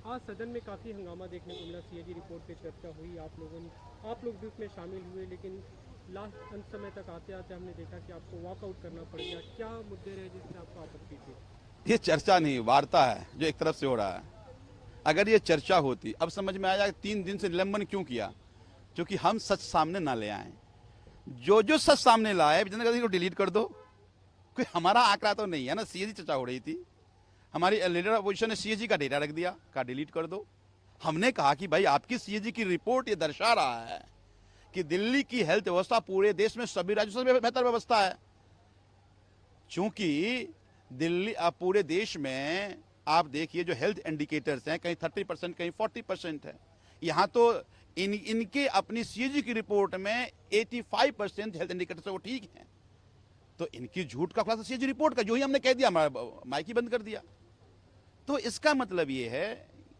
आज सदन में काफ़ी हंगामा देखने को मिला। सीएजी रिपोर्ट पे चर्चा हुई, आप लोग भी उसमें शामिल हुए, लेकिन लास्ट अंत समय तक आते आते हमने देखा कि आपको वॉकआउट करना पड़ गया। क्या मुद्दे रहे जिससे आपको आपत्ति थी? ये चर्चा नहीं, वार्ता है जो एक तरफ से हो रहा है। अगर ये चर्चा होती, अब समझ में आया 3 दिन से निलंबन क्यों किया, क्योंकि हम सच सामने ना ले आए। जो जो सच सामने लाए को डिलीट कर दो। कोई हमारा आंकड़ा तो नहीं है ना। सीएजी चर्चा हो रही थी, हमारी लीडर अपोजिशन ने सीएजी का डेटा रख दिया, का डिलीट कर दो। हमने कहा कि भाई आपकी सीएजी की रिपोर्ट ये दर्शा रहा है कि दिल्ली की हेल्थ व्यवस्था पूरे देश में सभी राज्यों से बेहतर व्यवस्था है। चूंकि दिल्ली पूरे देश में आप देखिए जो हेल्थ इंडिकेटर्स हैं, कहीं 30% कहीं 40% है। यहां तो इनके अपनी सीएजी की रिपोर्ट में 85% हेल्थ इंडिकेटर्स वो ठीक हैं। तो इनकी झूठ का खुलासा सीएजी रिपोर्ट का, जो ही हमने कह दिया, माइक ही बंद कर दिया। तो इसका मतलब ये है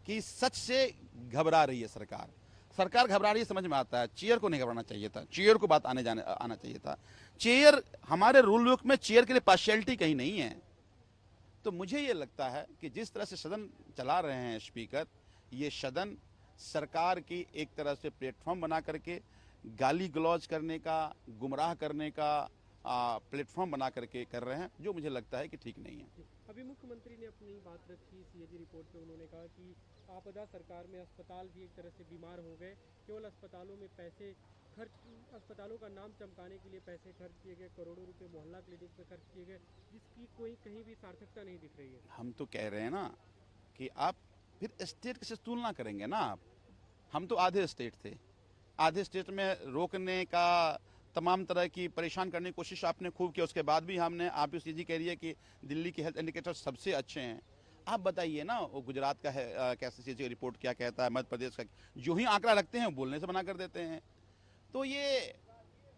कि सच से घबरा रही है सरकार। सरकार घबरा रही है, समझ में आता है। चेयर को नहीं घबराना चाहिए था, चेयर को बात आना चाहिए था। चेयर, हमारे रूल बुक में चेयर के लिए पार्शियलिटी कहीं नहीं है। तो मुझे ये लगता है कि जिस तरह से सदन चला रहे हैं स्पीकर, ये सदन सरकार की एक तरह से प्लेटफॉर्म बना करके गाली गलौज करने का, गुमराह करने का प्लेटफॉर्म बना करके कर रहे हैं, जो मुझे लगता है कि ठीक नहीं है। अभी मुख्यमंत्री ने अपनी बात रखी सीएजी रिपोर्ट पे। उन्होंने कहा कि आपदा सरकार में अस्पताल भी एक तरह से बीमार हो गए, केवल अस्पतालों में पैसे खर्च, अस्पतालों का नाम चमकाने के लिए पैसे खर्च किए गए, करोड़ों रुपए मोहल्ला क्लिनिक पे खर्च किए गए, जिसकी कोई कहीं भी सार्थकता नहीं दिख रही है। हम तो कह रहे हैं ना कि आप फिर स्टेट से तुलना करेंगे ना आप। हम तो आधे स्टेट थे, आधे स्टेट में रोकने का, तमाम तरह की परेशान करने की कोशिश आपने खूब की। उसके बाद भी हमने, आप इस चीज़ कह रही है कि दिल्ली के हेल्थ इंडिकेटर सबसे अच्छे हैं। आप बताइए ना, वो गुजरात का है कैसे चीज़ रिपोर्ट क्या कहता है, मध्य प्रदेश का जो ही आंकड़ा रखते हैं बोलने से मना कर देते हैं। तो ये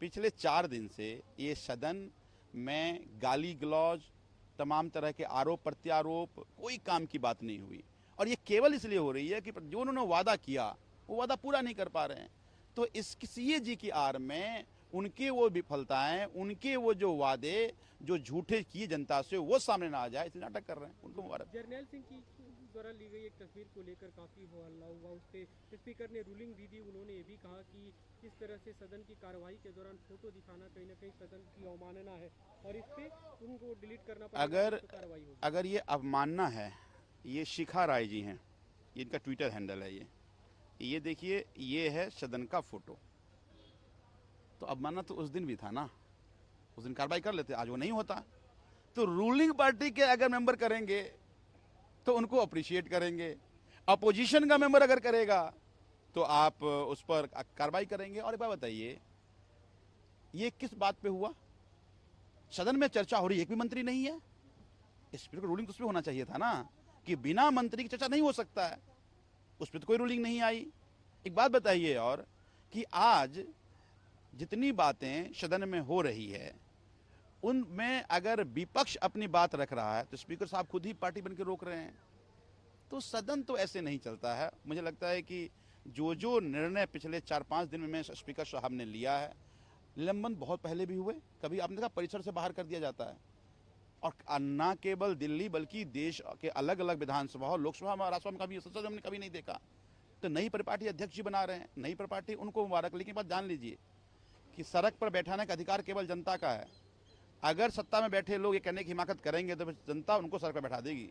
पिछले 4 दिन से ये सदन में गाली गलौज, तमाम तरह के आरोप प्रत्यारोप, कोई काम की बात नहीं हुई। और ये केवल इसलिए हो रही है कि जो उन्होंने वादा किया वो वादा पूरा नहीं कर पा रहे हैं। तो इस सीएजी की आड़ में उनके वो विफलताएं, उनके वो जो वादे जो झूठे किए जनता से, वो सामने ना आ जाए, इसलिए नाटक कर रहे हैं। उनको मुबारक। जर्नैल सिंह की द्वारा ली गई एक तस्वीर को लेकर काफ़ी हो हल्ला हुआ, उस पर स्पीकर ने रूलिंग भी दी। उन्होंने ये भी कहा कि इस तरह से सदन की कार्रवाई के दौरान फोटो दिखाना कहीं ना कहीं सदन की अवमानना है और इस पे उनको डिलीट करना पड़ेगा, अगर तो कार्रवाई होगी। अगर ये अवमानना है, ये शिखा राय जी हैं, ये इनका ट्विटर हैंडल है। ये देखिए, ये है सदन का फोटो। तो अवमानना तो उस दिन भी था ना, उस दिन कार्रवाई कर लेते, आज वो नहीं होता। तो रूलिंग पार्टी के अगर मेंबर करेंगे तो उनको अप्रिशिएट करेंगे, अपोजिशन का मेंबर अगर करेगा तो आप उस पर कार्रवाई करेंगे। और एक बात बताइए, ये किस बात पे हुआ? सदन में चर्चा हो रही है, एक भी मंत्री नहीं है। स्पीकर को रूलिंग तो उस पर होना चाहिए था ना, कि बिना मंत्री की चर्चा नहीं हो सकता है। उस पर तो कोई रूलिंग नहीं आई। एक बात बताइए और, कि आज जितनी बातें सदन में हो रही है उनमें अगर विपक्ष अपनी बात रख रहा है तो स्पीकर साहब खुद ही पार्टी बन के रोक रहे हैं। तो सदन तो ऐसे नहीं चलता है। मुझे लगता है कि जो जो निर्णय पिछले 4-5 दिन में स्पीकर साहब ने लिया है, निलंबन बहुत पहले भी हुए, कभी आपने देखा परिसर से बाहर कर दिया जाता है। और न केवल दिल्ली बल्कि देश के अलग अलग विधानसभा और लोकसभा में, राज्यसभा में कभी संसद हमने कभी नहीं देखा। तो नई परिपाटी अध्यक्ष जी बना रहे हैं, नई परिपाटी, उनको मुबारक। लेकिन बात जान लीजिए कि सड़क पर बैठाने का अधिकार केवल जनता का है। अगर सत्ता में बैठे लोग ये कहने की हिमाकत करेंगे तो जनता उनको सड़क पर बैठा देगी।